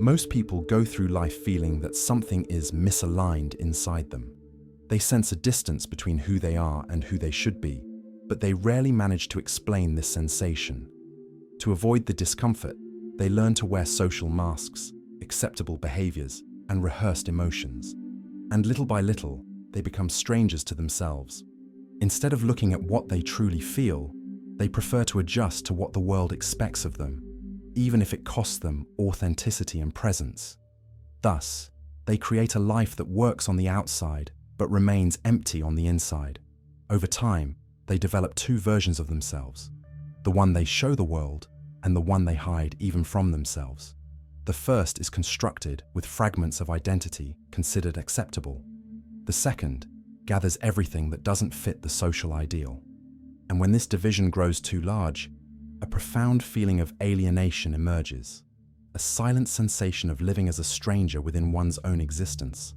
Most people go through life feeling that something is misaligned inside them. They sense a distance between who they are and who they should be, but they rarely manage to explain this sensation. To avoid the discomfort, they learn to wear social masks, acceptable behaviors, and rehearsed emotions. And little by little, they become strangers to themselves. Instead of looking at what they truly feel, they prefer to adjust to what the world expects of them, even if it costs them authenticity and presence. Thus, they create a life that works on the outside but remains empty on the inside. Over time, they develop two versions of themselves, the one they show the world and the one they hide even from themselves. The first is constructed with fragments of identity considered acceptable. The second gathers everything that doesn't fit the social ideal. And when this division grows too large, a profound feeling of alienation emerges, a silent sensation of living as a stranger within one's own existence,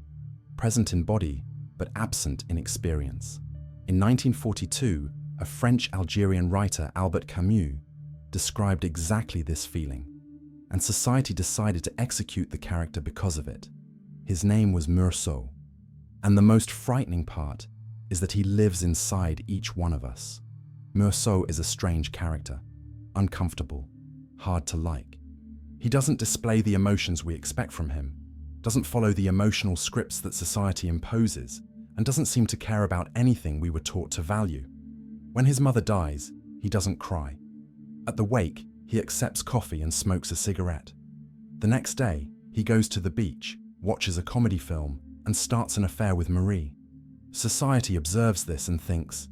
present in body but absent in experience. In 1942, a French-Algerian writer, Albert Camus, described exactly this feeling, and society decided to execute the character because of it. His name was Meursault, and the most frightening part is that he lives inside each one of us. Meursault is a strange character, uncomfortable, hard to like. He doesn't display the emotions we expect from him, doesn't follow the emotional scripts that society imposes, and doesn't seem to care about anything we were taught to value. When his mother dies, he doesn't cry. At the wake, he accepts coffee and smokes a cigarette. The next day, he goes to the beach, watches a comedy film, and starts an affair with Marie. Society observes this and thinks,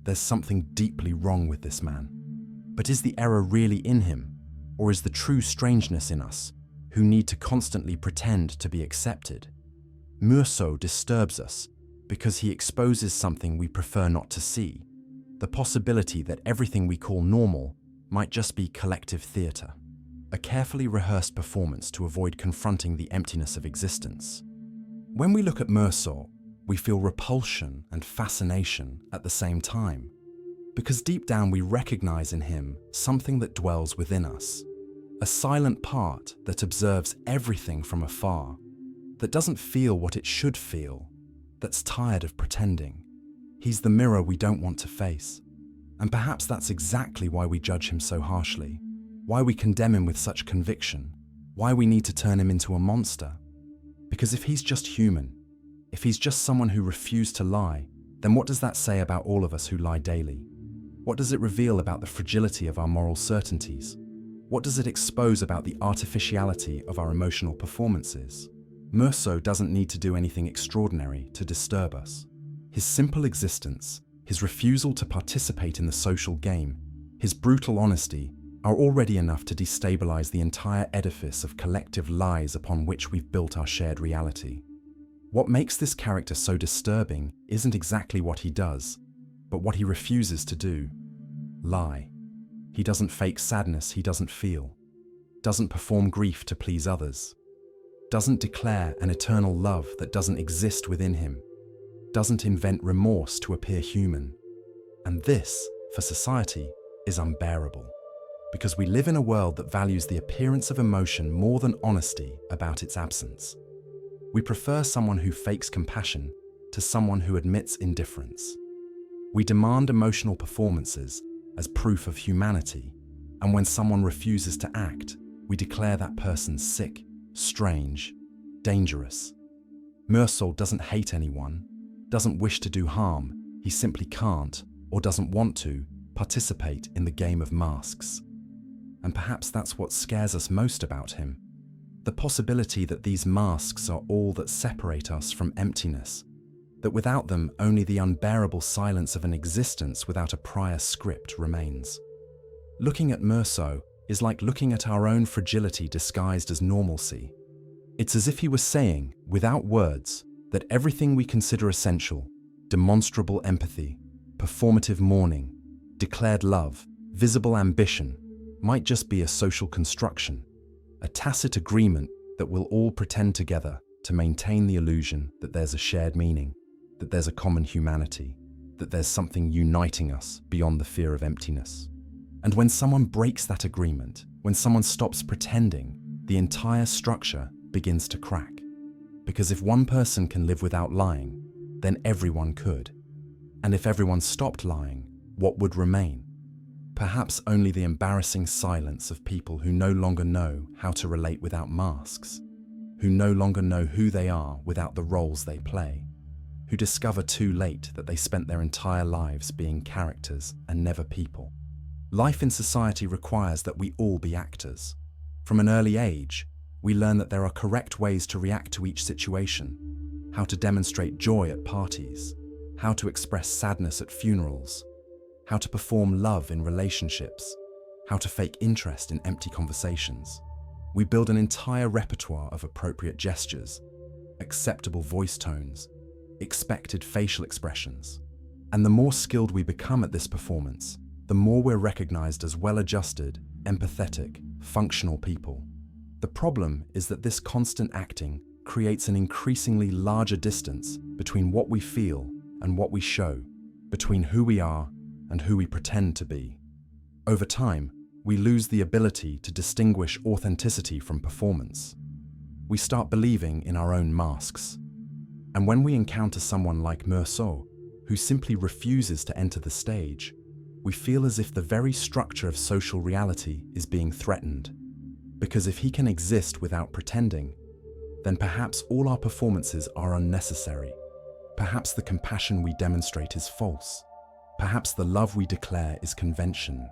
there's something deeply wrong with this man. But is the error really in him, or is the true strangeness in us, who need to constantly pretend to be accepted? Meursault disturbs us because he exposes something we prefer not to see, the possibility that everything we call normal might just be collective theatre, a carefully rehearsed performance to avoid confronting the emptiness of existence. When we look at Meursault, we feel repulsion and fascination at the same time, because deep down we recognize in him something that dwells within us, a silent part that observes everything from afar, that doesn't feel what it should feel, that's tired of pretending. He's the mirror we don't want to face. And perhaps that's exactly why we judge him so harshly, why we condemn him with such conviction, why we need to turn him into a monster. Because if he's just human, if he's just someone who refused to lie, then what does that say about all of us who lie daily? What does it reveal about the fragility of our moral certainties? What does it expose about the artificiality of our emotional performances? Meursault doesn't need to do anything extraordinary to disturb us. His simple existence, his refusal to participate in the social game, his brutal honesty are already enough to destabilize the entire edifice of collective lies upon which we've built our shared reality. What makes this character so disturbing isn't exactly what he does, but what he refuses to do. Lie. He doesn't fake sadness he doesn't feel, doesn't perform grief to please others, doesn't declare an eternal love that doesn't exist within him, doesn't invent remorse to appear human. And this, for society, is unbearable, because we live in a world that values the appearance of emotion more than honesty about its absence. We prefer someone who fakes compassion to someone who admits indifference. We demand emotional performances as proof of humanity, and when someone refuses to act, we declare that person sick, strange, dangerous. Meursault doesn't hate anyone, doesn't wish to do harm, he simply can't, or doesn't want to, participate in the game of masks. And perhaps that's what scares us most about him. The possibility that these masks are all that separate us from emptiness, that without them only the unbearable silence of an existence without a prior script remains. Looking at Meursault is like looking at our own fragility disguised as normalcy. It's as if he was saying, without words, that everything we consider essential, demonstrable empathy, performative mourning, declared love, visible ambition, might just be a social construction, a tacit agreement that we'll all pretend together to maintain the illusion that there's a shared meaning, that there's a common humanity, that there's something uniting us beyond the fear of emptiness. And when someone breaks that agreement, when someone stops pretending, the entire structure begins to crack. Because if one person can live without lying, then everyone could. And if everyone stopped lying, what would remain? Perhaps only the embarrassing silence of people who no longer know how to relate without masks, who no longer know who they are without the roles they play, who discover too late that they spent their entire lives being characters and never people. Life in society requires that we all be actors. From an early age, we learn that there are correct ways to react to each situation, how to demonstrate joy at parties, how to express sadness at funerals, how to perform love in relationships, how to fake interest in empty conversations. We build an entire repertoire of appropriate gestures, acceptable voice tones, expected facial expressions. And the more skilled we become at this performance, the more we're recognized as well-adjusted, empathetic, functional people. The problem is that this constant acting creates an increasingly larger distance between what we feel and what we show, between who we are and who we pretend to be. Over time, we lose the ability to distinguish authenticity from performance. We start believing in our own masks. And when we encounter someone like Meursault, who simply refuses to enter the stage, we feel as if the very structure of social reality is being threatened. Because if he can exist without pretending, then perhaps all our performances are unnecessary. Perhaps the compassion we demonstrate is false. Perhaps the love we declare is convention.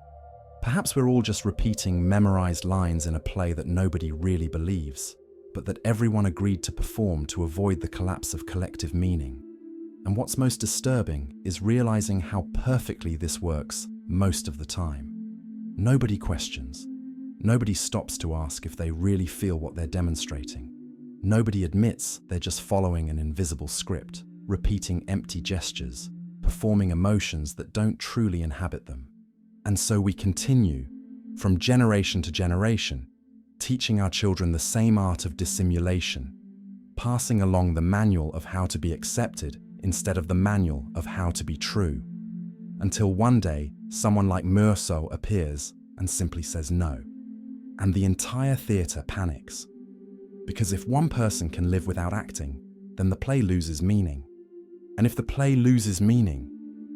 Perhaps we're all just repeating memorized lines in a play that nobody really believes, but that everyone agreed to perform to avoid the collapse of collective meaning. And what's most disturbing is realizing how perfectly this works most of the time. Nobody questions. Nobody stops to ask if they really feel what they're demonstrating. Nobody admits they're just following an invisible script, repeating empty gestures, performing emotions that don't truly inhabit them. And so we continue, from generation to generation, teaching our children the same art of dissimulation, passing along the manual of how to be accepted instead of the manual of how to be true, until one day someone like Meursault appears and simply says no. And the entire theatre panics. Because if one person can live without acting, then the play loses meaning. And if the play loses meaning,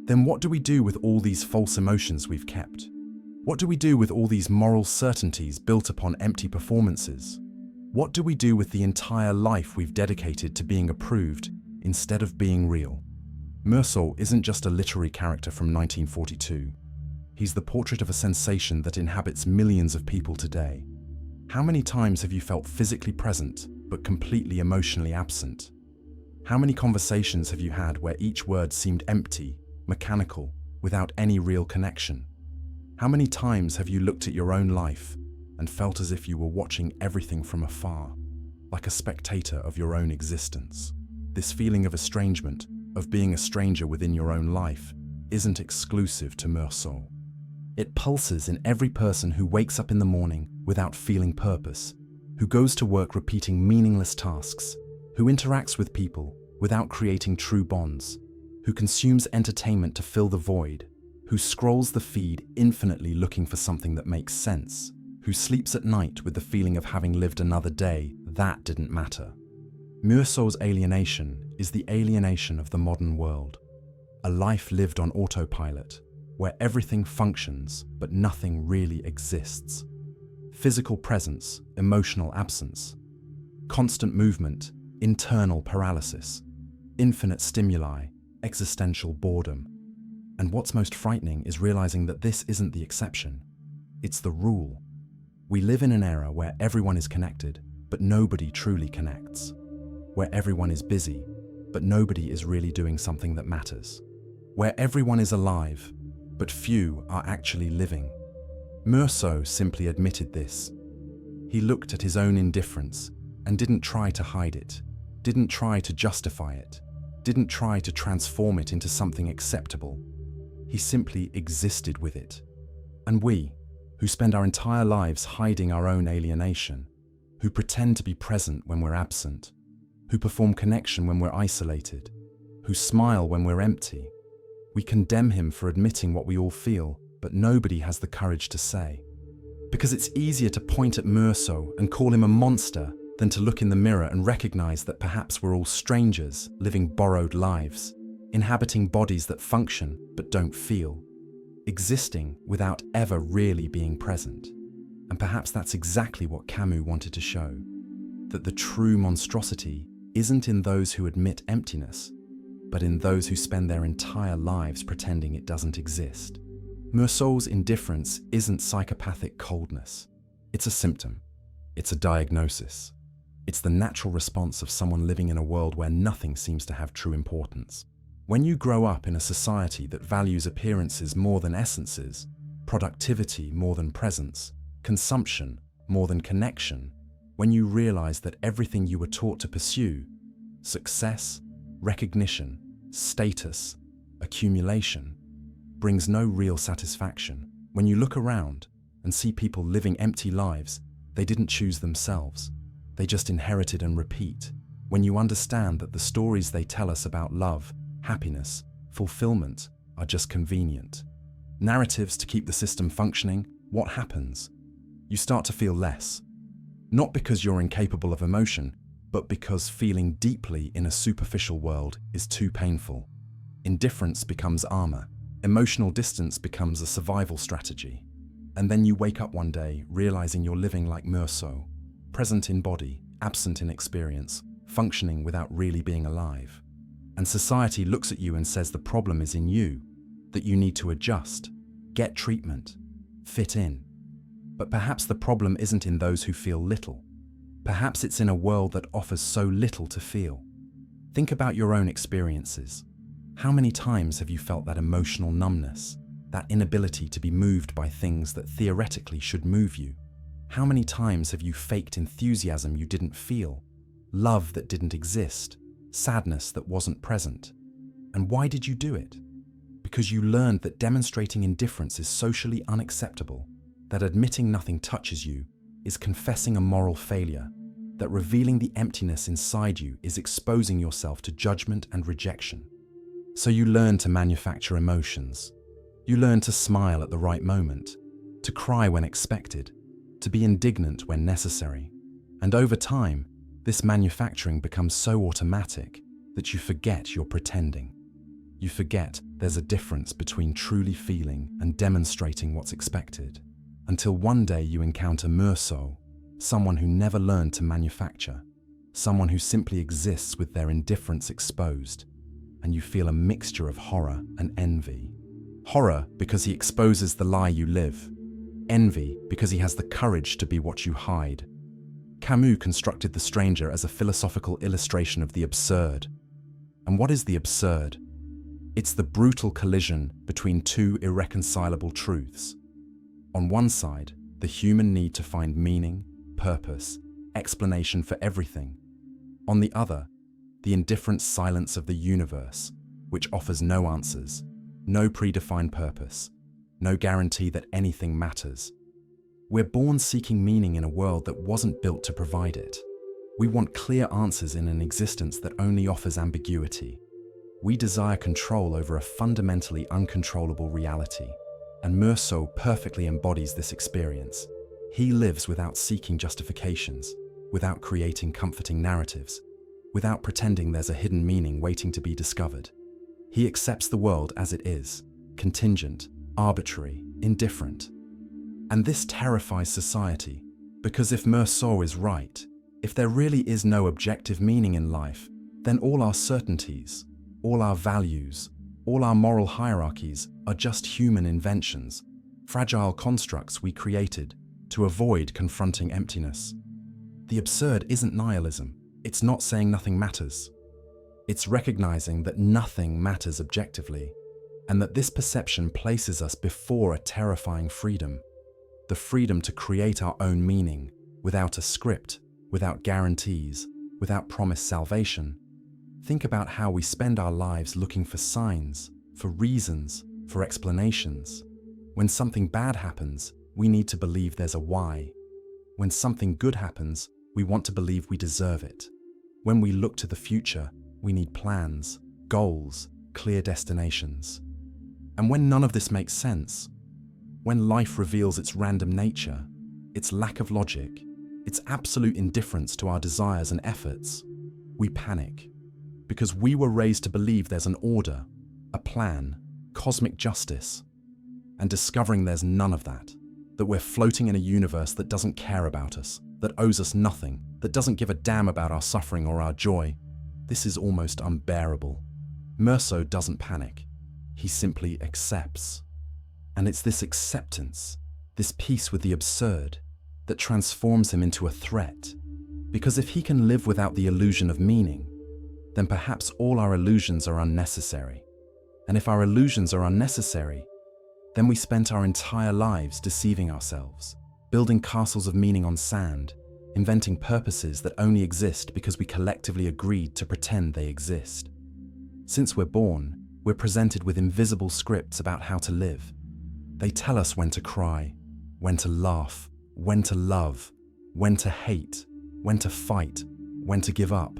then what do we do with all these false emotions we've kept? What do we do with all these moral certainties built upon empty performances? What do we do with the entire life we've dedicated to being approved instead of being real? Meursault isn't just a literary character from 1942. He's the portrait of a sensation that inhabits millions of people today. How many times have you felt physically present but completely emotionally absent? How many conversations have you had where each word seemed empty, mechanical, without any real connection? How many times have you looked at your own life and felt as if you were watching everything from afar, like a spectator of your own existence? This feeling of estrangement, of being a stranger within your own life, isn't exclusive to Meursault. It pulses in every person who wakes up in the morning without feeling purpose, who goes to work repeating meaningless tasks, who interacts with people without creating true bonds, who consumes entertainment to fill the void, who scrolls the feed infinitely looking for something that makes sense, who sleeps at night with the feeling of having lived another day that didn't matter. Meursault's alienation is the alienation of the modern world, a life lived on autopilot, where everything functions but nothing really exists. Physical presence, emotional absence, constant movement, internal paralysis, infinite stimuli, existential boredom. And what's most frightening is realizing that this isn't the exception, it's the rule. We live in an era where everyone is connected, but nobody truly connects. Where everyone is busy, but nobody is really doing something that matters. Where everyone is alive, but few are actually living. Meursault simply admitted this. He looked at his own indifference and didn't try to hide it, didn't try to justify it, didn't try to transform it into something acceptable. He simply existed with it. And we, who spend our entire lives hiding our own alienation, who pretend to be present when we're absent, who perform connection when we're isolated, who smile when we're empty, we condemn him for admitting what we all feel, but nobody has the courage to say. Because it's easier to point at Meursault and call him a monster than to look in the mirror and recognize that perhaps we're all strangers living borrowed lives, inhabiting bodies that function but don't feel, existing without ever really being present. And perhaps that's exactly what Camus wanted to show, that the true monstrosity isn't in those who admit emptiness, but in those who spend their entire lives pretending it doesn't exist. Meursault's indifference isn't psychopathic coldness. It's a symptom. It's a diagnosis. It's the natural response of someone living in a world where nothing seems to have true importance. When you grow up in a society that values appearances more than essences, productivity more than presence, consumption more than connection, when you realize that everything you were taught to pursue, success, recognition, status, accumulation, brings no real satisfaction. When you look around and see people living empty lives, they didn't choose themselves. They just inherited and repeat. When you understand that the stories they tell us about love, happiness, fulfillment are just convenient narratives to keep the system functioning, what happens? You start to feel less. Not because you're incapable of emotion, but because feeling deeply in a superficial world is too painful. Indifference becomes armor. Emotional distance becomes a survival strategy. And then you wake up one day realizing you're living like Meursault, present in body, absent in experience, functioning without really being alive. And society looks at you and says the problem is in you, that you need to adjust, get treatment, fit in. But perhaps the problem isn't in those who feel little. Perhaps it's in a world that offers so little to feel. Think about your own experiences. How many times have you felt that emotional numbness, that inability to be moved by things that theoretically should move you? How many times have you faked enthusiasm you didn't feel, love that didn't exist, sadness that wasn't present? And why did you do it? Because you learned that demonstrating indifference is socially unacceptable, that admitting nothing touches you is confessing a moral failure, that revealing the emptiness inside you is exposing yourself to judgment and rejection. So you learn to manufacture emotions. You learn to smile at the right moment, to cry when expected, to be indignant when necessary. And over time, this manufacturing becomes so automatic that you forget you're pretending. You forget there's a difference between truly feeling and demonstrating what's expected. Until one day you encounter Meursault, someone who never learned to manufacture, someone who simply exists with their indifference exposed, and you feel a mixture of horror and envy. Horror because he exposes the lie you live. Envy because he has the courage to be what you hide. Camus constructed the stranger as a philosophical illustration of the absurd. And what is the absurd? It's the brutal collision between two irreconcilable truths. On one side, the human need to find meaning, purpose, explanation for everything. On the other, the indifferent silence of the universe, which offers no answers, no predefined purpose, no guarantee that anything matters. We're born seeking meaning in a world that wasn't built to provide it. We want clear answers in an existence that only offers ambiguity. We desire control over a fundamentally uncontrollable reality, and Meursault perfectly embodies this experience. He lives without seeking justifications, without creating comforting narratives, without pretending there's a hidden meaning waiting to be discovered. He accepts the world as it is, contingent, arbitrary, indifferent. And this terrifies society, because if Meursault is right, if there really is no objective meaning in life, then all our certainties, all our values, all our moral hierarchies are just human inventions, fragile constructs we created to avoid confronting emptiness. The absurd isn't nihilism. It's not saying nothing matters. It's recognizing that nothing matters objectively, and that this perception places us before a terrifying freedom. The freedom to create our own meaning, without a script, without guarantees, without promised salvation. Think about how we spend our lives looking for signs, for reasons, for explanations. When something bad happens, we need to believe there's a why. When something good happens, we want to believe we deserve it. When we look to the future, we need plans, goals, clear destinations. And when none of this makes sense, when life reveals its random nature, its lack of logic, its absolute indifference to our desires and efforts, we panic. Because we were raised to believe there's an order, a plan, cosmic justice. And discovering there's none of that, that we're floating in a universe that doesn't care about us, that owes us nothing, that doesn't give a damn about our suffering or our joy, this is almost unbearable. Meursault doesn't panic. He simply accepts. And it's this acceptance, this peace with the absurd, that transforms him into a threat. Because if he can live without the illusion of meaning, then perhaps all our illusions are unnecessary. And if our illusions are unnecessary, then we spent our entire lives deceiving ourselves, building castles of meaning on sand, inventing purposes that only exist because we collectively agreed to pretend they exist. Since we're born, we're presented with invisible scripts about how to live. They tell us when to cry, when to laugh, when to love, when to hate, when to fight, when to give up.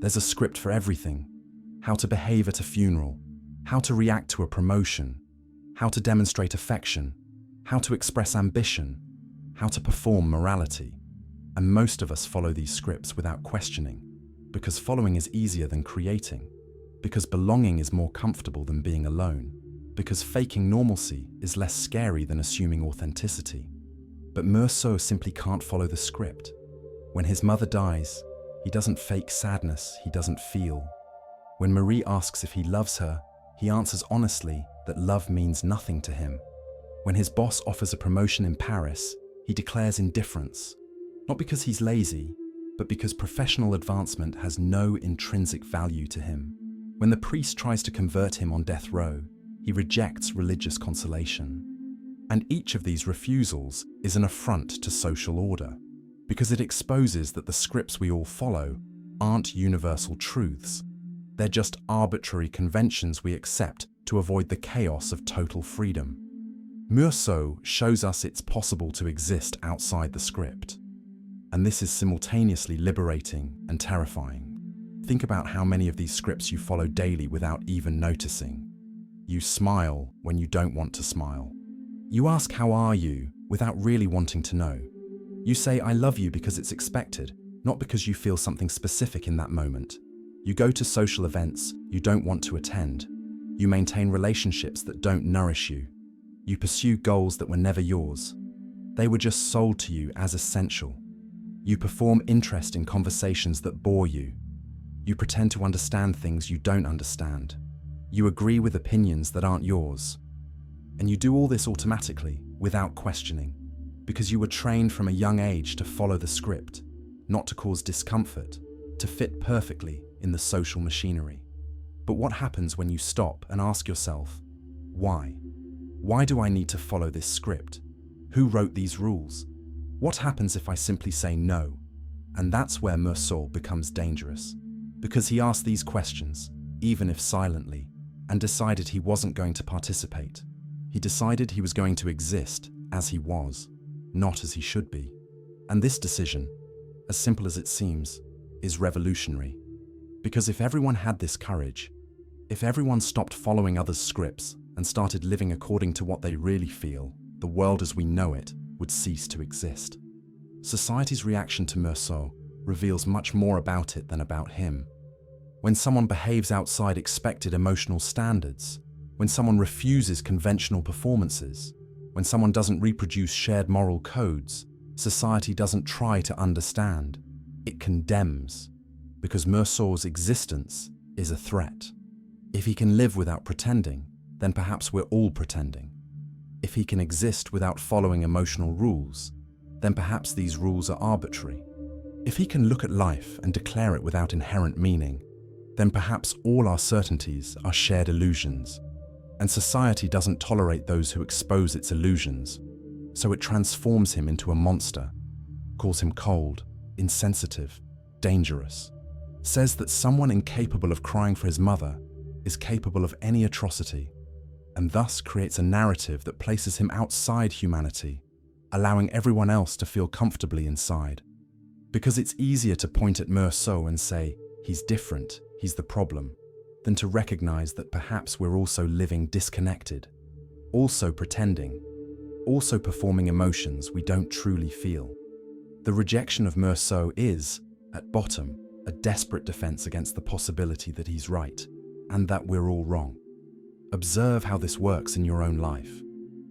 There's a script for everything. How to behave at a funeral, how to react to a promotion, how to demonstrate affection, how to express ambition, how to perform morality. And most of us follow these scripts without questioning, because following is easier than creating, because belonging is more comfortable than being alone, because faking normalcy is less scary than assuming authenticity. But Meursault simply can't follow the script. When his mother dies, he doesn't fake sadness he doesn't feel. When Marie asks if he loves her, he answers honestly that love means nothing to him. When his boss offers a promotion in Paris, he declares indifference, not because he's lazy, but because professional advancement has no intrinsic value to him. When the priest tries to convert him on death row, he rejects religious consolation. And each of these refusals is an affront to social order, because it exposes that the scripts we all follow aren't universal truths. They're just arbitrary conventions we accept to avoid the chaos of total freedom. Meursault shows us it's possible to exist outside the script. And this is simultaneously liberating and terrifying. Think about how many of these scripts you follow daily without even noticing. You smile when you don't want to smile. You ask how are you without really wanting to know. You say I love you because it's expected, not because you feel something specific in that moment. You go to social events you don't want to attend. You maintain relationships that don't nourish you. You pursue goals that were never yours. They were just sold to you as essential. You perform interest in conversations that bore you. You pretend to understand things you don't understand. You agree with opinions that aren't yours. And you do all this automatically, without questioning, because you were trained from a young age to follow the script, not to cause discomfort, to fit perfectly in the social machinery. But what happens when you stop and ask yourself, why? Why do I need to follow this script? Who wrote these rules? What happens if I simply say no? And that's where Meursault becomes dangerous, because he asked these questions, even if silently, and decided he wasn't going to participate. He decided he was going to exist as he was, not as he should be. And this decision, as simple as it seems, is revolutionary. Because if everyone had this courage, if everyone stopped following others' scripts and started living according to what they really feel, the world as we know it would cease to exist. Society's reaction to Meursault reveals much more about it than about him. When someone behaves outside expected emotional standards, when someone refuses conventional performances, when someone doesn't reproduce shared moral codes, society doesn't try to understand. It condemns, because Meursault's existence is a threat. If he can live without pretending, then perhaps we're all pretending. If he can exist without following emotional rules, then perhaps these rules are arbitrary. If he can look at life and declare it without inherent meaning, then perhaps all our certainties are shared illusions. And society doesn't tolerate those who expose its illusions, so it transforms him into a monster, calls him cold, insensitive, dangerous, says that someone incapable of crying for his mother is capable of any atrocity, and thus creates a narrative that places him outside humanity, allowing everyone else to feel comfortably inside. Because it's easier to point at Meursault and say, he's different, he's the problem, than to recognize that perhaps we're also living disconnected, also pretending. also performing emotions we don't truly feel. The rejection of Meursault is, at bottom, a desperate defense against the possibility that he's right, and that we're all wrong. Observe how this works in your own life.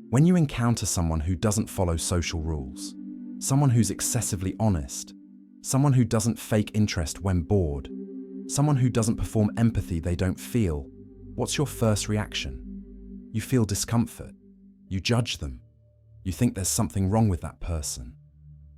When you encounter someone who doesn't follow social rules, someone who's excessively honest, someone who doesn't fake interest when bored, someone who doesn't perform empathy they don't feel, what's your first reaction? You feel discomfort. You judge them. You think there's something wrong with that person,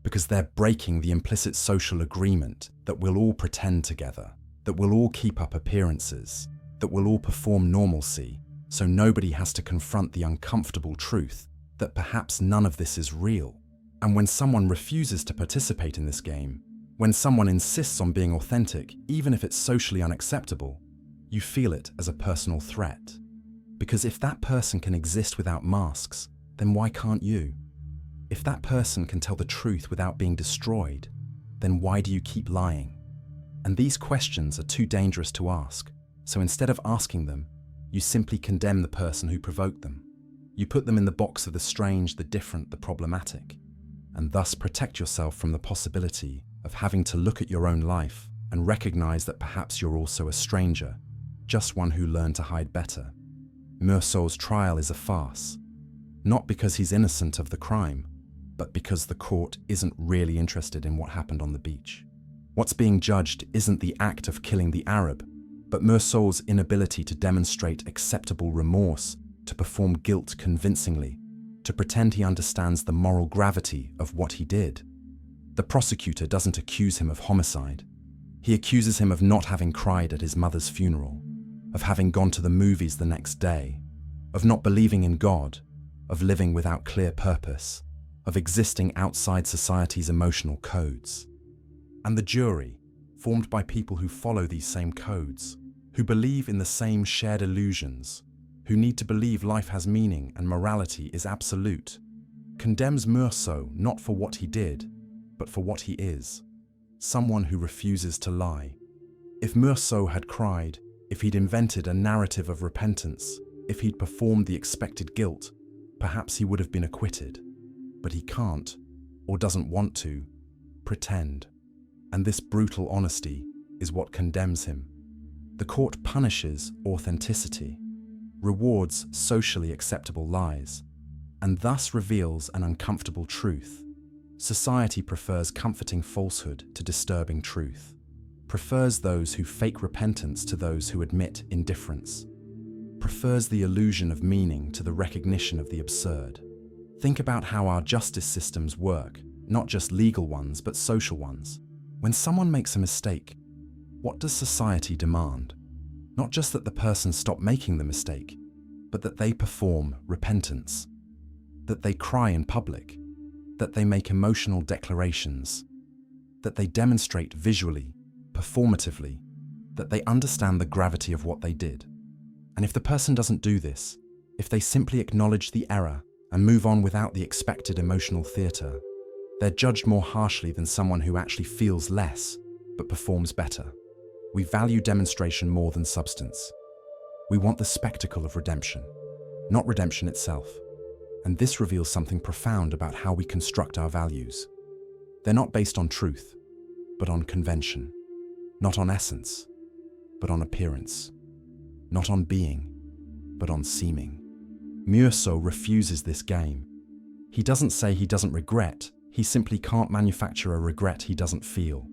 because they're breaking the implicit social agreement that we'll all pretend together, that we'll all keep up appearances, that we'll all perform normalcy, so nobody has to confront the uncomfortable truth that perhaps none of this is real. And when someone refuses to participate in this game, when someone insists on being authentic, even if it's socially unacceptable, you feel it as a personal threat. Because if that person can exist without masks, then why can't you? If that person can tell the truth without being destroyed, then why do you keep lying? And these questions are too dangerous to ask, so instead of asking them, you simply condemn the person who provoked them. You put them in the box of the strange, the different, the problematic, and thus protect yourself from the possibility of having to look at your own life and recognize that perhaps you're also a stranger, just one who learned to hide better. Meursault's trial is a farce, not because he's innocent of the crime, but because the court isn't really interested in what happened on the beach. What's being judged isn't the act of killing the Arab, but Meursault's inability to demonstrate acceptable remorse, to perform guilt convincingly, to pretend he understands the moral gravity of what he did. The prosecutor doesn't accuse him of homicide. He accuses him of not having cried at his mother's funeral, of having gone to the movies the next day, of not believing in God, of living without clear purpose, of existing outside society's emotional codes. And the jury, formed by people who follow these same codes, who believe in the same shared illusions, who need to believe life has meaning and morality is absolute, condemns Meursault not for what he did, but for what he is, someone who refuses to lie. If Meursault had cried, if he'd invented a narrative of repentance, if he'd performed the expected guilt, perhaps he would have been acquitted. But he can't, or doesn't want to, pretend. And this brutal honesty is what condemns him. The court punishes authenticity, rewards socially acceptable lies, and thus reveals an uncomfortable truth. Society prefers comforting falsehood to disturbing truth, prefers those who fake repentance to those who admit indifference, prefers the illusion of meaning to the recognition of the absurd. Think about how our justice systems work, not just legal ones, but social ones. When someone makes a mistake, what does society demand? Not just that the person stop making the mistake, but that they perform repentance, that they cry in public, that they make emotional declarations, that they demonstrate visually, performatively, that they understand the gravity of what they did. And if the person doesn't do this, if they simply acknowledge the error and move on without the expected emotional theatre, they're judged more harshly than someone who actually feels less, but performs better. We value demonstration more than substance. We want the spectacle of redemption, not redemption itself. And this reveals something profound about how we construct our values. They're not based on truth, but on convention. Not on essence, but on appearance. Not on being, but on seeming. Meursault refuses this game. He doesn't say he doesn't regret, he simply can't manufacture a regret he doesn't feel.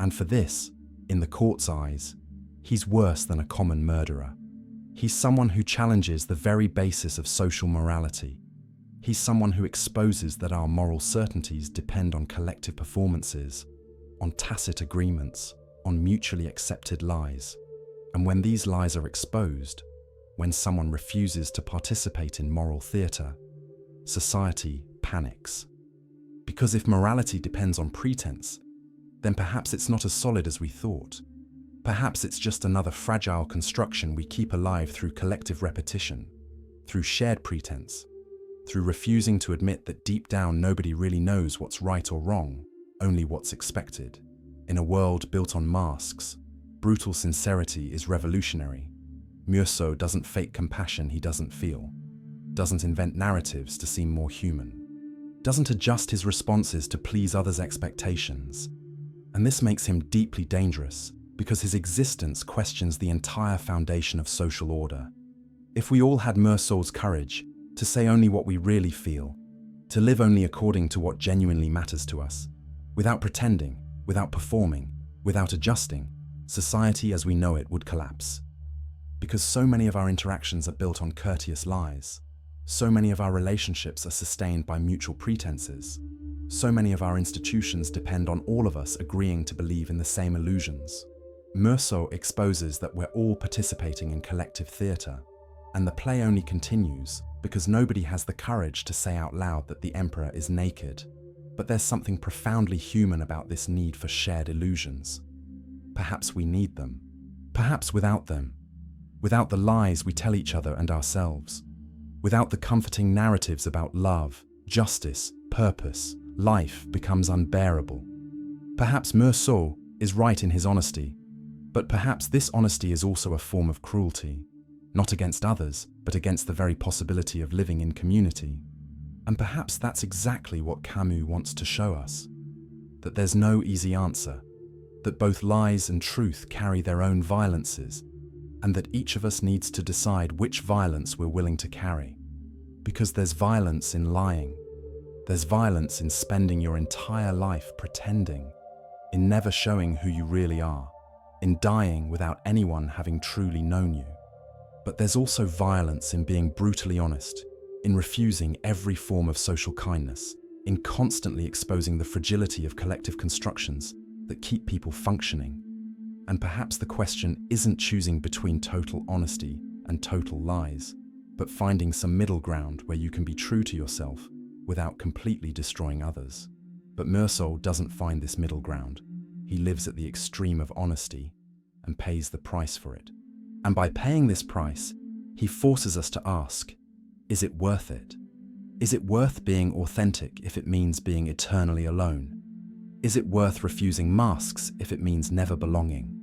And for this, in the court's eyes, he's worse than a common murderer. He's someone who challenges the very basis of social morality. He's someone who exposes that our moral certainties depend on collective performances, on tacit agreements, on mutually accepted lies. And when these lies are exposed, when someone refuses to participate in moral theatre, society panics. Because if morality depends on pretense, then perhaps it's not as solid as we thought. Perhaps it's just another fragile construction we keep alive through collective repetition, through shared pretense, through refusing to admit that deep down nobody really knows what's right or wrong, only what's expected. In a world built on masks, brutal sincerity is revolutionary. Meursault doesn't fake compassion he doesn't feel. doesn't invent narratives to seem more human, doesn't adjust his responses to please others' expectations. And this makes him deeply dangerous because his existence questions the entire foundation of social order. If we all had Meursault's courage to say only what we really feel, to live only according to what genuinely matters to us, without pretending, without performing, without adjusting, society as we know it would collapse. Because so many of our interactions are built on courteous lies, so many of our relationships are sustained by mutual pretenses, so many of our institutions depend on all of us agreeing to believe in the same illusions. Meursault exposes that we're all participating in collective theatre, and the play only continues because nobody has the courage to say out loud that the emperor is naked. But there's something profoundly human about this need for shared illusions. Perhaps we need them. Perhaps without them, without the lies we tell each other and ourselves, without the comforting narratives about love, justice, purpose, life becomes unbearable. Perhaps Meursault is right in his honesty, but perhaps this honesty is also a form of cruelty, not against others, but against the very possibility of living in community. And perhaps that's exactly what Camus wants to show us, that there's no easy answer, that both lies and truth carry their own violences, and that each of us needs to decide which violence we're willing to carry. Because there's violence in lying, there's violence in spending your entire life pretending, in never showing who you really are, in dying without anyone having truly known you. But there's also violence in being brutally honest, in refusing every form of social kindness, in constantly exposing the fragility of collective constructions that keep people functioning. And perhaps the question isn't choosing between total honesty and total lies, but finding some middle ground where you can be true to yourself without completely destroying others. But Meursault doesn't find this middle ground. He lives at the extreme of honesty and pays the price for it. And by paying this price, he forces us to ask, is it worth it? Is it worth being authentic if it means being eternally alone? Is it worth refusing masks if it means never belonging?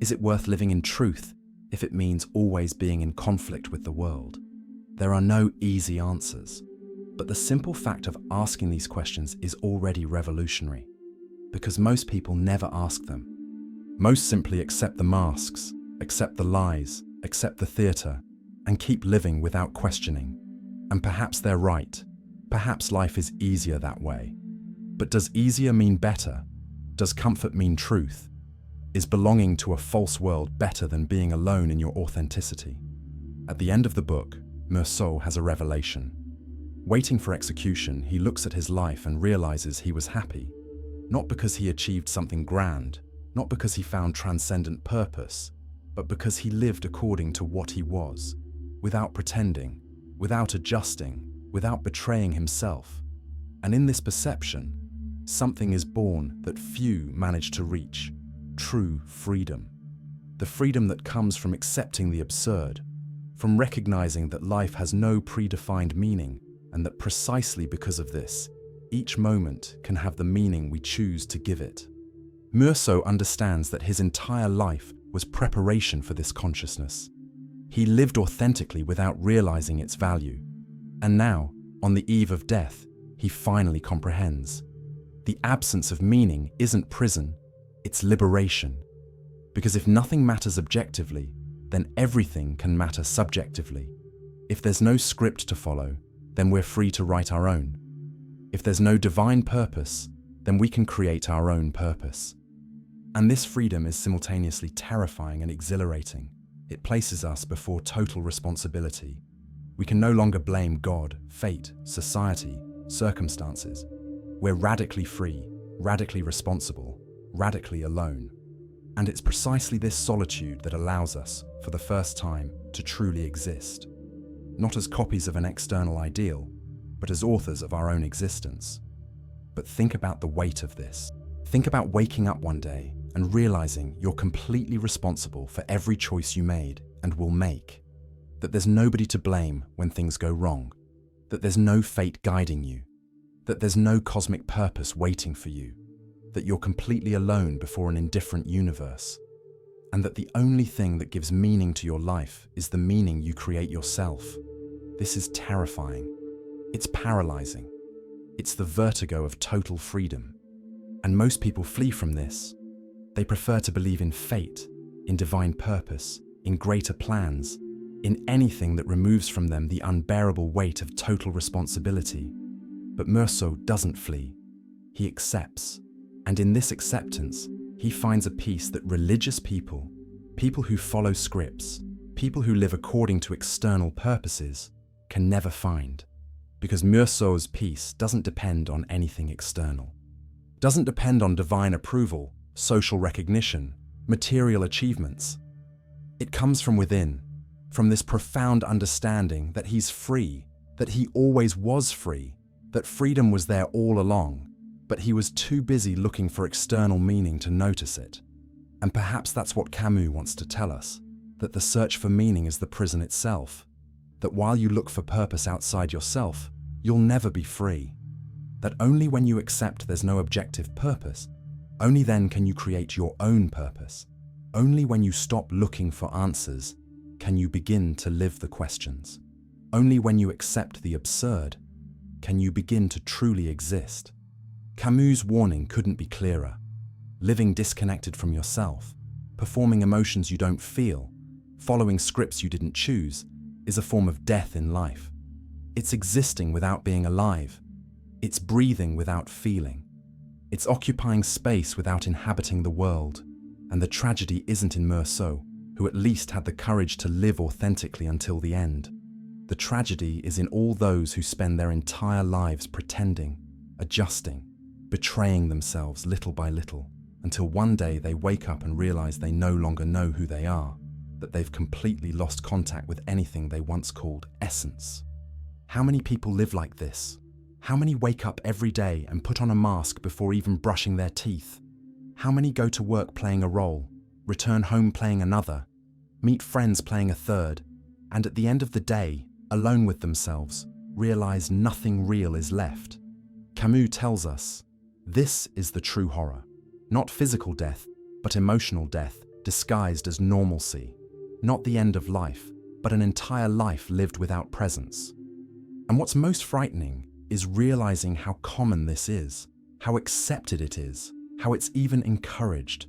Is it worth living in truth if it means always being in conflict with the world? There are no easy answers, but the simple fact of asking these questions is already revolutionary, because most people never ask them. Most simply accept the masks, accept the lies, accept the theatre, and keep living without questioning. And perhaps they're right. Perhaps life is easier that way. But does easier mean better? Does comfort mean truth? Is belonging to a false world better than being alone in your authenticity? At the end of the book, Meursault has a revelation. Waiting for execution, he looks at his life and realizes he was happy, not because he achieved something grand, not because he found transcendent purpose, but because he lived according to what he was, without pretending, without adjusting, without betraying himself. And in this perception, something is born that few manage to reach: true freedom. The freedom that comes from accepting the absurd, from recognizing that life has no predefined meaning, and that precisely because of this, each moment can have the meaning we choose to give it. Meursault understands that his entire life was preparation for this consciousness. He lived authentically without realizing its value. And now, on the eve of death, he finally comprehends. The absence of meaning isn't prison, it's liberation. Because if nothing matters objectively, then everything can matter subjectively. If there's no script to follow, then we're free to write our own. If there's no divine purpose, then we can create our own purpose. And this freedom is simultaneously terrifying and exhilarating. It places us before total responsibility. We can no longer blame God, fate, society, circumstances. We're radically free, radically responsible, radically alone. And it's precisely this solitude that allows us, for the first time, to truly exist. Not as copies of an external ideal, but as authors of our own existence. But think about the weight of this. Think about waking up one day and realizing you're completely responsible for every choice you made and will make. That there's nobody to blame when things go wrong. That there's no fate guiding you. That there's no cosmic purpose waiting for you. That you're completely alone before an indifferent universe. And that the only thing that gives meaning to your life is the meaning you create yourself. This is terrifying. It's paralyzing. It's the vertigo of total freedom. And most people flee from this. They prefer to believe in fate, in divine purpose, in greater plans, in anything that removes from them the unbearable weight of total responsibility. But Meursault doesn't flee. He accepts. And in this acceptance, he finds a peace that religious people, people who follow scripts, people who live according to external purposes, can never find. Because Meursault's peace doesn't depend on anything external. Doesn't depend on divine approval, social recognition, material achievements. It comes from within, from this profound understanding that he's free, that he always was free, that freedom was there all along, but he was too busy looking for external meaning to notice it. And perhaps that's what Camus wants to tell us, that the search for meaning is the prison itself, that while you look for purpose outside yourself, you'll never be free. That only when you accept there's no objective purpose, only then can you create your own purpose. Only when you stop looking for answers can you begin to live the questions. Only when you accept the absurd can you begin to truly exist. Camus' warning couldn't be clearer. Living disconnected from yourself, performing emotions you don't feel, following scripts you didn't choose, is a form of death in life. It's existing without being alive. It's breathing without feeling. It's occupying space without inhabiting the world. And the tragedy isn't in Meursault, who at least had the courage to live authentically until the end. The tragedy is in all those who spend their entire lives pretending, adjusting, betraying themselves little by little, until one day they wake up and realize they no longer know who they are, that they've completely lost contact with anything they once called essence. How many people live like this? How many wake up every day and put on a mask before even brushing their teeth? How many go to work playing a role, return home playing another, meet friends playing a third, and at the end of the day, alone with themselves, realize nothing real is left? Camus tells us, this is the true horror. Not physical death, but emotional death disguised as normalcy. Not the end of life, but an entire life lived without presence. And what's most frightening is realizing how common this is, how accepted it is, how it's even encouraged.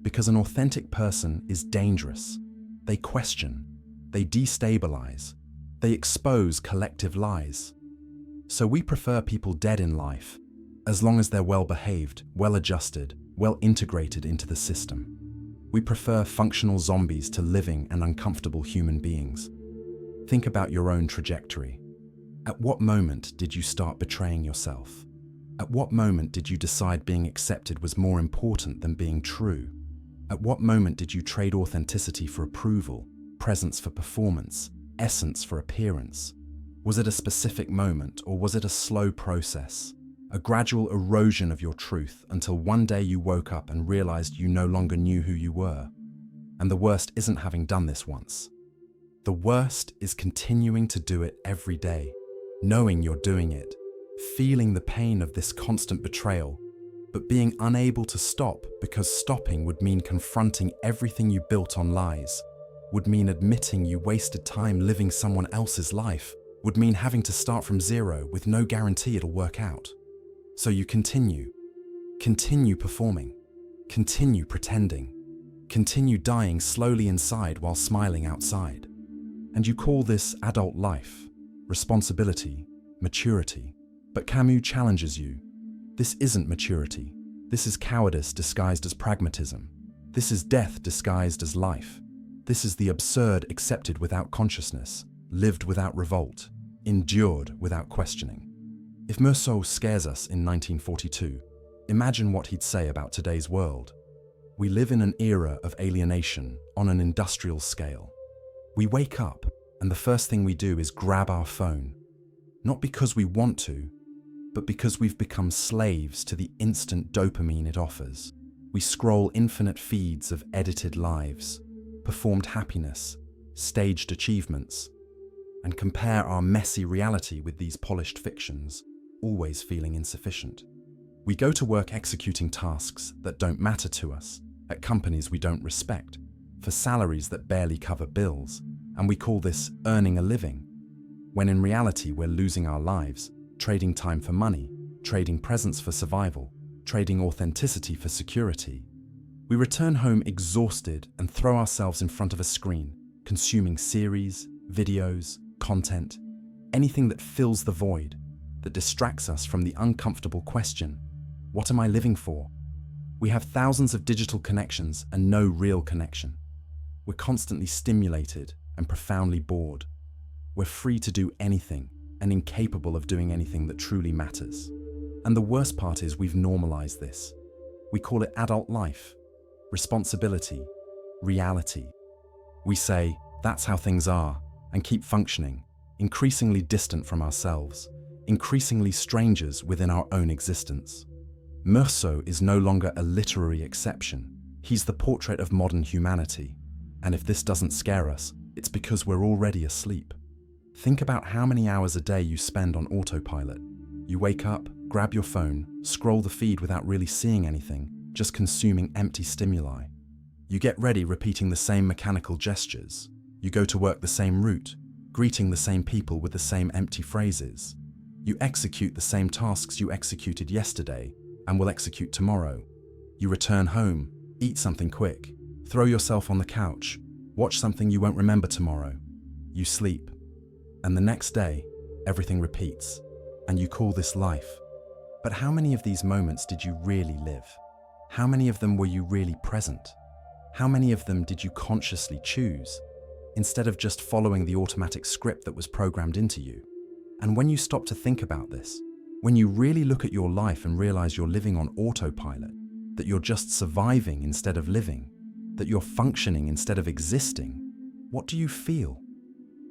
Because an authentic person is dangerous. They question, they destabilize, they expose collective lies. So we prefer people dead in life, as long as they're well-behaved, well-adjusted, well-integrated into the system. We prefer functional zombies to living and uncomfortable human beings. Think about your own trajectory. At what moment did you start betraying yourself? At what moment did you decide being accepted was more important than being true? At what moment did you trade authenticity for approval, presence for performance, essence for appearance? Was it a specific moment, or was it a slow process? A gradual erosion of your truth until one day you woke up and realized you no longer knew who you were. And the worst isn't having done this once. The worst is continuing to do it every day, knowing you're doing it, feeling the pain of this constant betrayal, but being unable to stop because stopping would mean confronting everything you built on lies, would mean admitting you wasted time living someone else's life, would mean having to start from zero with no guarantee it'll work out. So you continue performing, continue pretending, continue dying slowly inside while smiling outside. And you call this adult life, responsibility, maturity. But Camus challenges you. This isn't maturity. This is cowardice disguised as pragmatism. This is death disguised as life. This is the absurd accepted without consciousness, lived without revolt, endured without questioning. If Meursault scares us in 1942, imagine what he'd say about today's world. We live in an era of alienation on an industrial scale. We wake up, and the first thing we do is grab our phone, not because we want to, but because we've become slaves to the instant dopamine it offers. We scroll infinite feeds of edited lives, performed happiness, staged achievements, and compare our messy reality with these polished fictions, always feeling insufficient. We go to work executing tasks that don't matter to us, at companies we don't respect, for salaries that barely cover bills, and we call this earning a living. when in reality we're losing our lives, trading time for money, trading presence for survival, trading authenticity for security. We return home exhausted and throw ourselves in front of a screen, consuming series, videos, content, anything that fills the void, that distracts us from the uncomfortable question, what am I living for? We have thousands of digital connections and no real connection. We're constantly stimulated and profoundly bored. We're free to do anything and incapable of doing anything that truly matters. And the worst part is we've normalized this. We call it adult life, responsibility, reality. We say, that's how things are, and keep functioning, increasingly distant from ourselves, increasingly strangers within our own existence. Meursault is no longer a literary exception. He's the portrait of modern humanity. And if this doesn't scare us, it's because we're already asleep. Think about how many hours a day you spend on autopilot. You wake up, grab your phone, scroll the feed without really seeing anything, just consuming empty stimuli. You get ready repeating the same mechanical gestures. You go to work the same route, greeting the same people with the same empty phrases. You execute the same tasks you executed yesterday and will execute tomorrow. You return home, eat something quick, throw yourself on the couch, watch something you won't remember tomorrow. You sleep, and the next day, everything repeats, and you call this life. But how many of these moments did you really live? How many of them were you really present? How many of them did you consciously choose, instead of just following the automatic script that was programmed into you? And when you stop to think about this, when you really look at your life and realize you're living on autopilot, that you're just surviving instead of living, that you're functioning instead of existing, what do you feel?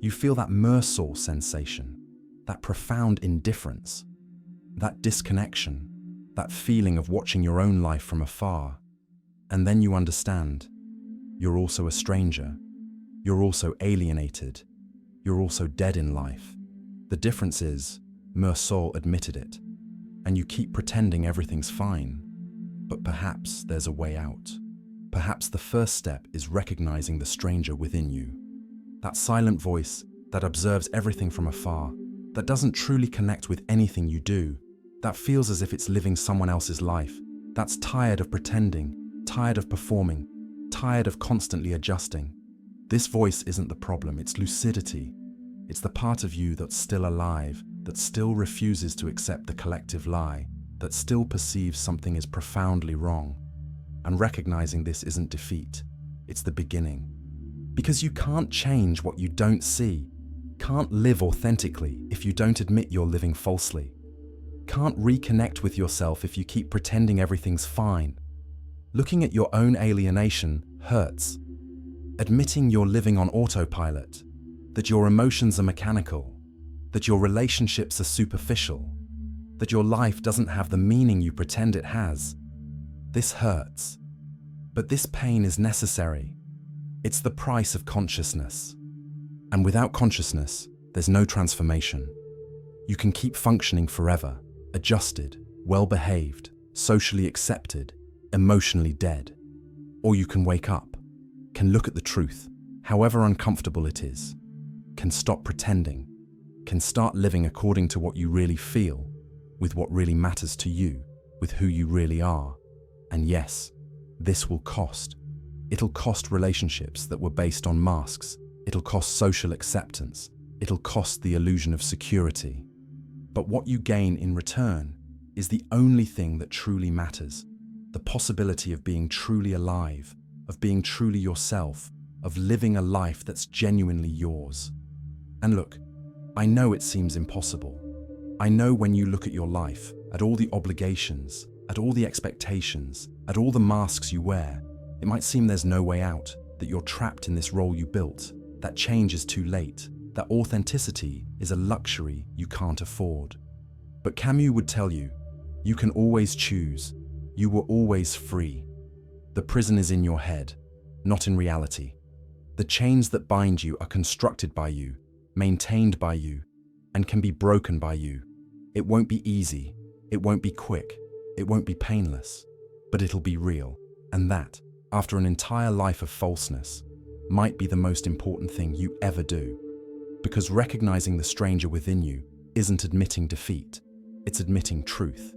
You feel that Meursault sensation, that profound indifference, that disconnection, that feeling of watching your own life from afar. And then you understand, you're also a stranger, you're also alienated, you're also dead in life. The difference is, Meursault admitted it, and you keep pretending everything's fine. But perhaps there's a way out. Perhaps the first step is recognizing the stranger within you. That silent voice that observes everything from afar, that doesn't truly connect with anything you do, that feels as if it's living someone else's life, that's tired of pretending, tired of performing, tired of constantly adjusting. This voice isn't the problem, it's lucidity. It's the part of you that's still alive, that still refuses to accept the collective lie, that still perceives something is profoundly wrong. And recognizing this isn't defeat, it's the beginning. Because you can't change what you don't see, can't live authentically if you don't admit you're living falsely, can't reconnect with yourself if you keep pretending everything's fine. Looking at your own alienation hurts. Admitting you're living on autopilot, that your emotions are mechanical, that your relationships are superficial, that your life doesn't have the meaning you pretend it has. This hurts. But this pain is necessary. It's the price of consciousness. And without consciousness, there's no transformation. You can keep functioning forever, adjusted, well-behaved, socially accepted, emotionally dead. Or you can wake up, can look at the truth, however uncomfortable it is, can stop pretending, can start living according to what you really feel, with what really matters to you, with who you really are. And yes, this will cost. It'll cost relationships that were based on masks. It'll cost social acceptance. It'll cost the illusion of security. But what you gain in return is the only thing that truly matters. The possibility of being truly alive, of being truly yourself, of living a life that's genuinely yours. And look, I know it seems impossible. I know when you look at your life, at all the obligations, at all the expectations, at all the masks you wear, it might seem there's no way out, that you're trapped in this role you built, that change is too late, that authenticity is a luxury you can't afford. But Camus would tell you, you can always choose. You were always free. The prison is in your head, not in reality. The chains that bind you are constructed by you, maintained by you, and can be broken by you. It won't be easy, it won't be quick, it won't be painless, but it'll be real. And that, after an entire life of falseness, might be the most important thing you ever do. Because recognizing the stranger within you isn't admitting defeat, it's admitting truth.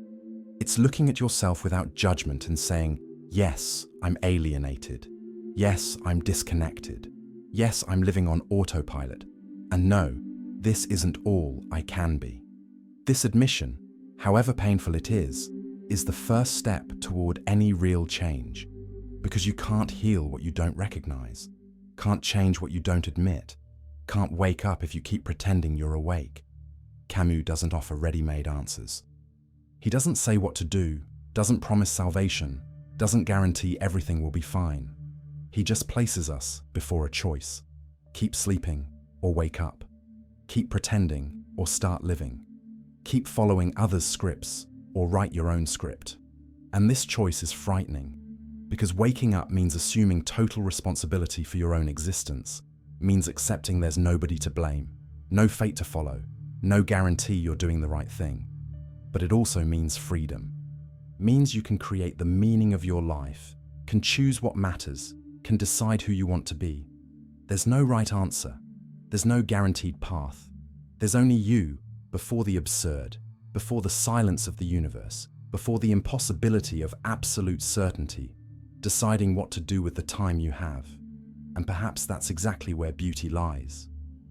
It's looking at yourself without judgment and saying, yes, I'm alienated. Yes, I'm disconnected. Yes, I'm living on autopilot. And no, this isn't all I can be. This admission, however painful it is the first step toward any real change. Because you can't heal what you don't recognize, can't change what you don't admit, can't wake up if you keep pretending you're awake. Camus doesn't offer ready-made answers. He doesn't say what to do, doesn't promise salvation, doesn't guarantee everything will be fine. He just places us before a choice. Keep sleeping or wake up. Keep pretending or start living. Keep following others' scripts or write your own script. And this choice is frightening, because waking up means assuming total responsibility for your own existence, means accepting there's nobody to blame, no fate to follow, no guarantee you're doing the right thing. But it also means freedom. Means you can create the meaning of your life, can choose what matters, can decide who you want to be. There's no right answer. There's no guaranteed path. There's only you before the absurd, before the silence of the universe, before the impossibility of absolute certainty, deciding what to do with the time you have. And perhaps that's exactly where beauty lies.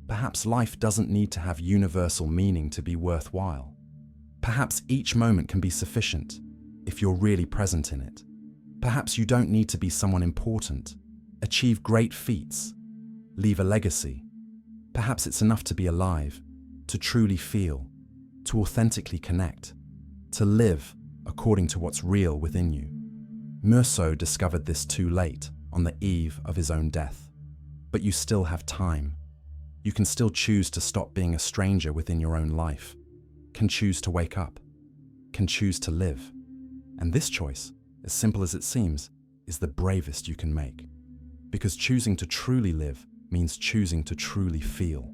Perhaps life doesn't need to have universal meaning to be worthwhile. Perhaps each moment can be sufficient if you're really present in it. Perhaps you don't need to be someone important, achieve great feats, leave a legacy. Perhaps it's enough to be alive, to truly feel, to authentically connect, to live according to what's real within you. Meursault discovered this too late, on the eve of his own death. But you still have time. You can still choose to stop being a stranger within your own life, can choose to wake up, can choose to live. And this choice, as simple as it seems, is the bravest you can make. Because choosing to truly live means choosing to truly feel.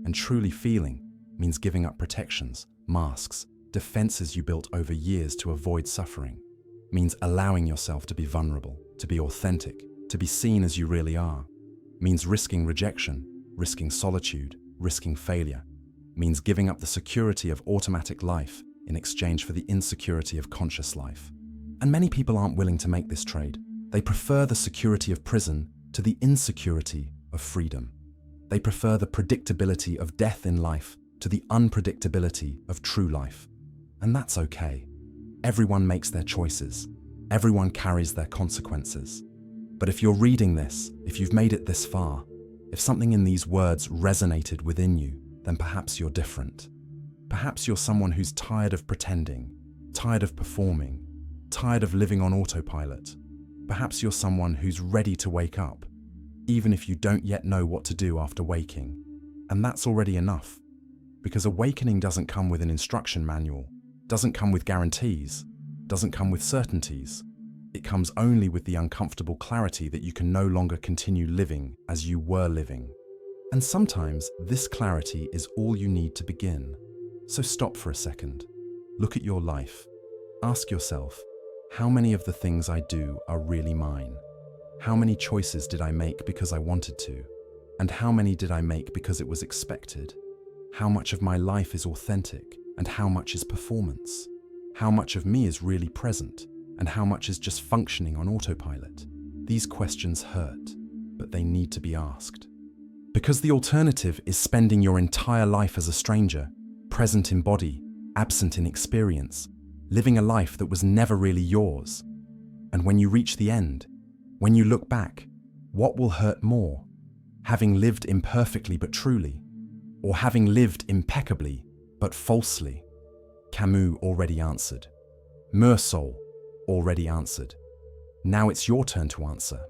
And truly feeling means giving up protections, masks, defenses you built over years to avoid suffering. Means allowing yourself to be vulnerable, to be authentic, to be seen as you really are. Means risking rejection, risking solitude, risking failure. Means giving up the security of automatic life in exchange for the insecurity of conscious life. And many people aren't willing to make this trade. They prefer the security of prison to the insecurity of freedom. They prefer the predictability of death in life to the unpredictability of true life. And that's okay. Everyone makes their choices. Everyone carries their consequences. But if you're reading this, if you've made it this far, if something in these words resonated within you, then perhaps you're different. Perhaps you're someone who's tired of pretending, tired of performing, tired of living on autopilot. Perhaps you're someone who's ready to wake up, even if you don't yet know what to do after waking. And that's already enough. Because awakening doesn't come with an instruction manual, doesn't come with guarantees, doesn't come with certainties. It comes only with the uncomfortable clarity that you can no longer continue living as you were living. And sometimes this clarity is all you need to begin. So stop for a second. Look at your life. Ask yourself, how many of the things I do are really mine? How many choices did I make because I wanted to? And how many did I make because it was expected? How much of my life is authentic and how much is performance? How much of me is really present and how much is just functioning on autopilot? These questions hurt, but they need to be asked. Because the alternative is spending your entire life as a stranger, present in body, absent in experience, living a life that was never really yours. And when you reach the end, when you look back, what will hurt more? Having lived imperfectly but truly, or having lived impeccably but falsely? Camus already answered. Meursault already answered. Now it's your turn to answer.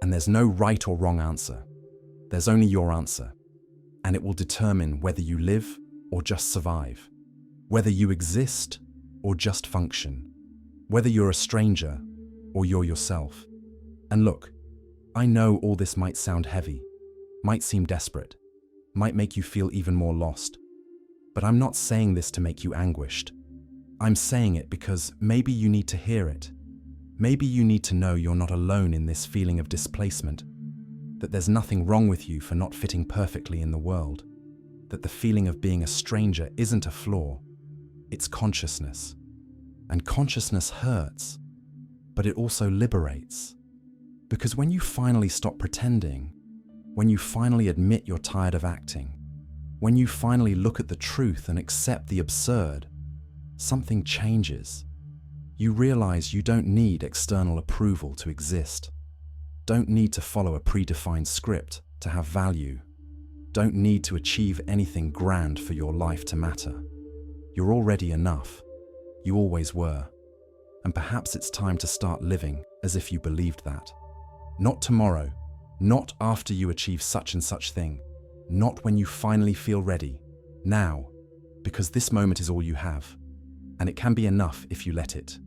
And there's no right or wrong answer. There's only your answer. And it will determine whether you live or just survive. Whether you exist or just function. Whether you're a stranger or you're yourself. And look, I know all this might sound heavy, might seem desperate, might make you feel even more lost. But I'm not saying this to make you anguished. I'm saying it because maybe you need to hear it. Maybe you need to know you're not alone in this feeling of displacement, that there's nothing wrong with you for not fitting perfectly in the world. that the feeling of being a stranger isn't a flaw, it's consciousness. And consciousness hurts, but it also liberates. Because when you finally stop pretending, when you finally admit you're tired of acting, when you finally look at the truth and accept the absurd, something changes. You realize you don't need external approval to exist. Don't need to follow a predefined script to have value. Don't need to achieve anything grand for your life to matter. You're already enough. You always were. And perhaps it's time to start living as if you believed that. Not tomorrow, not after you achieve such and such thing, not when you finally feel ready. Now, because this moment is all you have, and it can be enough if you let it.